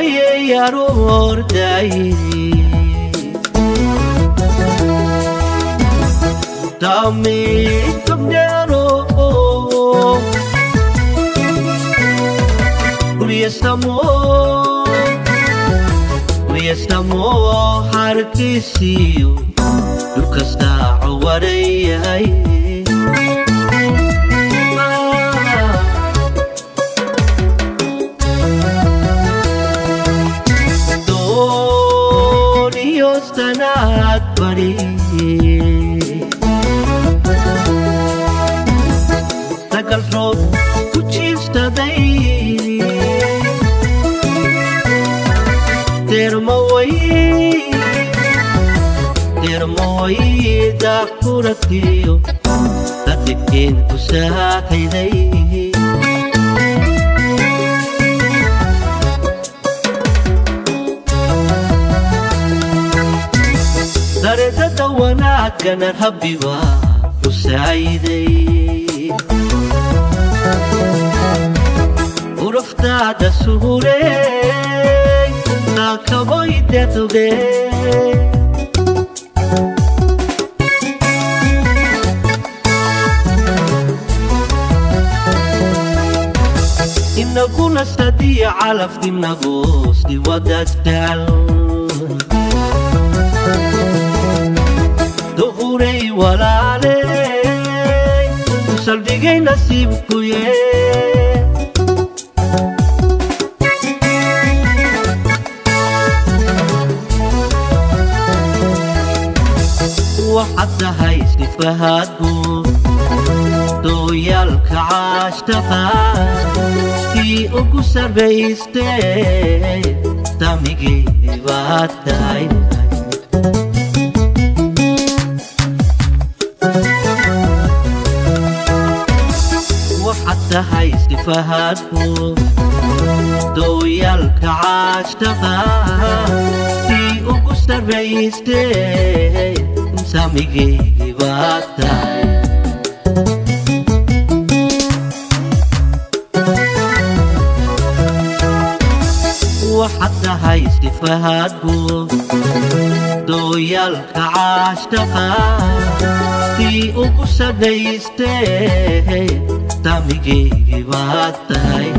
يا رورداي تامي تمنيرو ويستمو حركيسيو لكستا عورياي Stanat bari Tagal rod kuchista dai Termoi da kuratio Tatikin kusatay dai Dareda dawanat kana habiba usaidai Urafta da suhure nakaboy detuge Inaguna sadia alaf dinagos di wadat tal Duhurey walaaley saldhigay nasiibkuye waxaad tahay sifahaadku dooyaalka caashtaqa kii ugu sarbaystay samigii baad tahay حتى هاي استفاهاتكو دويالك عاشتقا في أقصر بيستي ساميكي باتاي وحتى هاي استفاهاتكو دويالك عاشتقا في أقصر بيستي Tamigi batay